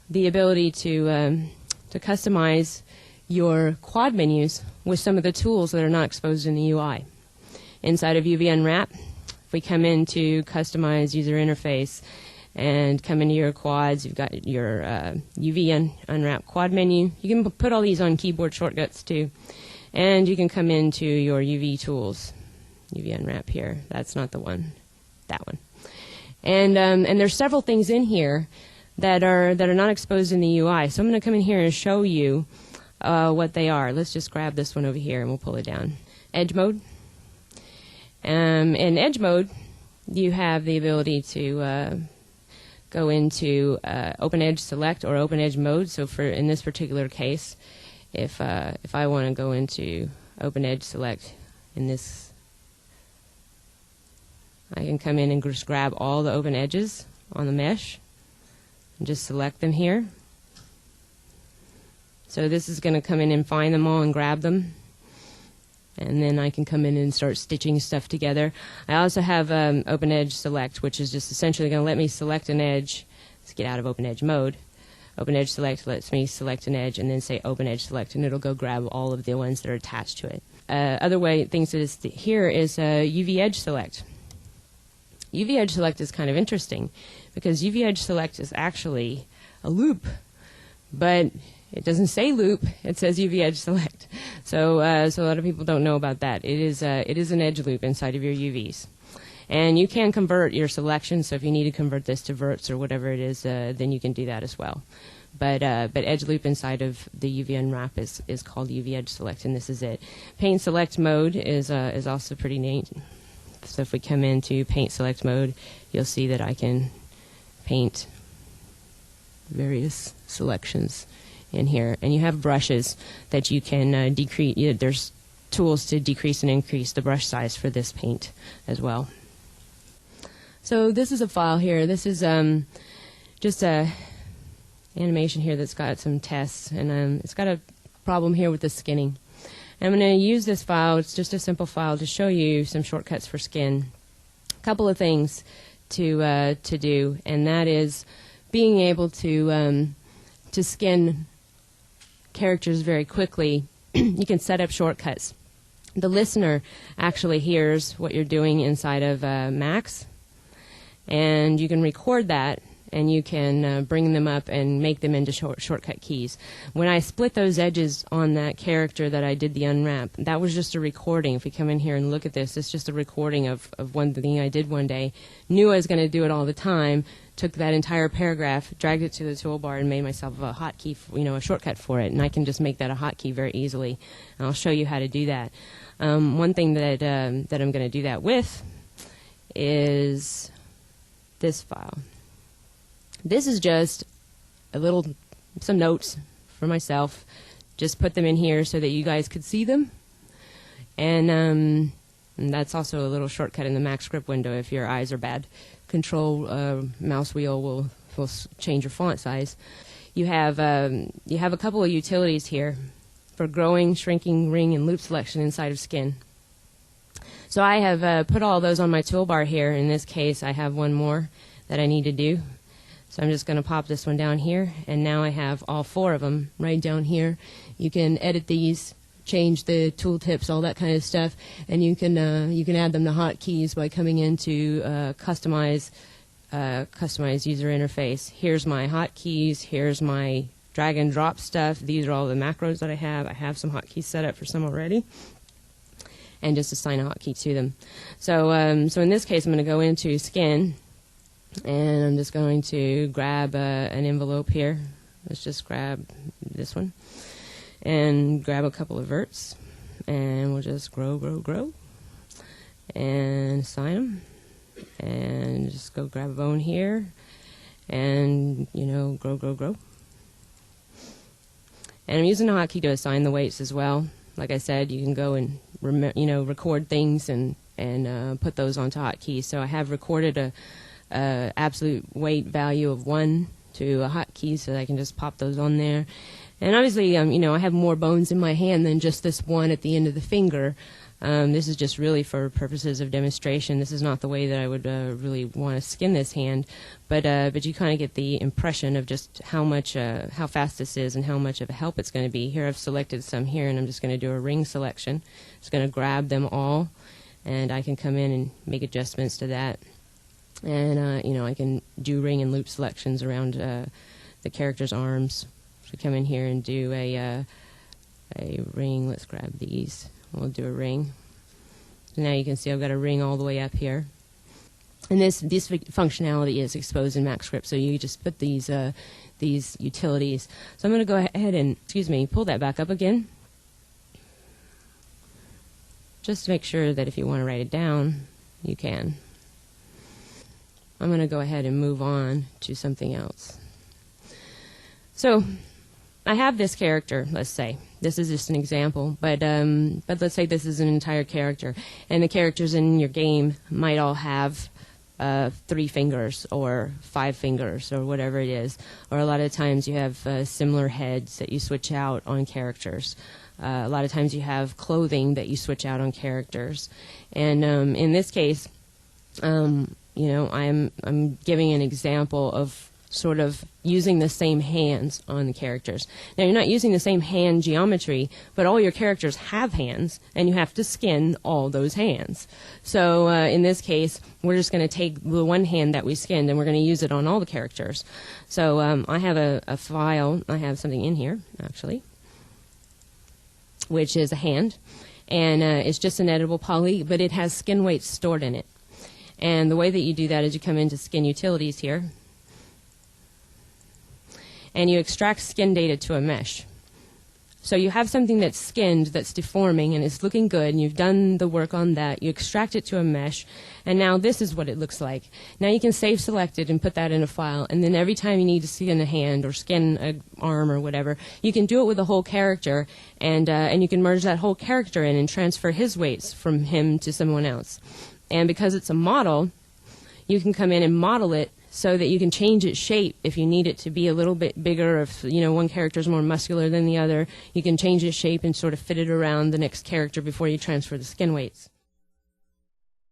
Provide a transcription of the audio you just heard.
the ability to customize your quad menus with some of the tools that are not exposed in the UI. Inside of UV Unwrap, if we come into Customize User Interface and come into your quads, you've got your UV Unwrap quad menu. You can put all these on keyboard shortcuts too. And you can come into your UV tools. UV Unwrap here. That's not the one. That one. And there's several things in here that are not exposed in the UI. So I'm going to come in here and show you what they are. Let's just grab this one over here and we'll pull it down. Edge mode. In Edge mode, you have the ability to go into Open Edge Select or Open Edge mode. So for in this particular case, if I want to go into Open Edge Select in this, I can come in and just grab all the open edges on the mesh and just select them here. So this is going to come in and find them all and grab them. And then I can come in and start stitching stuff together. I also have Open Edge Select, which is just essentially going to let me select an edge. Let's get out of Open Edge mode. Open Edge Select lets me select an edge and then say Open Edge Select, and it'll go grab all of the ones that are attached to it. Other way things that is here is UV Edge Select. UV Edge Select is kind of interesting because UV Edge Select is actually a loop, but it doesn't say loop, it says UV Edge Select. So a lot of people don't know about that. It is an edge loop inside of your UVs. And you can convert your selection, so if you need to convert this to verts or whatever it is, then you can do that as well. But edge loop inside of the UV Unwrap is called UV Edge Select, and this is it. Paint Select mode is also pretty neat. So if we come into Paint Select mode, you'll see that I can paint various selections in here. And you have brushes that you can decrease. There's tools to decrease and increase the brush size for this paint as well. So this is a file here. This is just a animation here that's got some tests, and it's got a problem here with the skinning. I'm going to use this file. It's just a simple file to show you some shortcuts for skin. A couple of things to do, and that is being able to skin characters very quickly. You can set up shortcuts. The listener actually hears what you're doing inside of Max, and you can record that, and you can bring them up and make them into shortcut keys. When I split those edges on that character that I did the unwrap, that was just a recording. If we come in here and look at this, it's just a recording of one thing I did one day. Knew I was going to do it all the time, took that entire paragraph, dragged it to the toolbar, and made myself a hotkey, a shortcut for it. And I can just make that a hotkey very easily. And I'll show you how to do that. One thing that I'm going to do that with is this file. This is just some notes for myself. Just put them in here so that you guys could see them. And that's also a little shortcut in the Max script window if your eyes are bad. Control mouse wheel will change your font size. You have a couple of utilities here for growing, shrinking, ring, and loop selection inside of skin. So I have put all those on my toolbar here. In this case, I have one more that I need to do. So I'm just going to pop this one down here, and now I have all four of them right down here. You can edit these, change the tooltips, all that kind of stuff, and you can add them to hotkeys by coming into customize user interface. Here's my hotkeys. Here's my drag and drop stuff. These are all the macros that I have. I have some hotkeys set up for some already, and just assign a hotkey to them. So so in this case, I'm going to go into Skin. And I'm just going to grab an envelope here. Let's just grab this one. And grab a couple of verts. And we'll just grow. And assign them. And just go grab a bone here. And, grow. And I'm using a hotkey to assign the weights as well. Like I said, you can go and, record things and put those onto hotkeys. So I have recorded a absolute weight value of 1 to a hotkey, so I can just pop those on there. And obviously, I have more bones in my hand than just this one at the end of the finger. This is just really for purposes of demonstration. This is not the way that I would really want to skin this hand, but you kind of get the impression of just how fast this is and how much of a help it's going to be. Here I've selected some here, and I'm just going to do a ring selection. It's going to grab them all, and I can come in and make adjustments to that. And you know, I can do ring and loop selections around the character's arms. So come in here and do a ring. Let's grab these. We'll do a ring. So now you can see I've got a ring all the way up here. And this functionality is exposed in MaxScript, so you just put these utilities. So I'm going to go ahead and, pull that back up again. Just to make sure that if you want to write it down, you can. I'm going to go ahead and move on to something else. So I have this character, let's say. This is just an example, but let's say this is an entire character, and the characters in your game might all have 3 fingers or 5 fingers or whatever it is. Or a lot of times you have similar heads that you switch out on characters. A lot of times you have clothing that you switch out on characters. And in this case, you know, I'm giving an example of sort of using the same hands on the characters. Now, you're not using the same hand geometry, but all your characters have hands, and you have to skin all those hands. So in this case, we're just going to take the one hand that we skinned, and we're going to use it on all the characters. So I have a file. I have something in here, actually, which is a hand, and it's just an editable poly, but it has skin weights stored in it. And the way that you do that is you come into Skin Utilities here, and you extract skin data to a mesh. So you have something that's skinned, that's deforming, and it's looking good, and you've done the work on that. You extract it to a mesh, and now this is what it looks like. Now you can save select it and put that in a file, and then every time you need to skin a hand or skin an arm or whatever, you can do it with the whole character, and you can merge that whole character in and transfer his weights from him to someone else. And because it's a model, you can come in and model it so that you can change its shape if you need it to be a little bit bigger. If, you know, one character is more muscular than the other, you can change its shape and sort of fit it around the next character before you transfer the skin weights.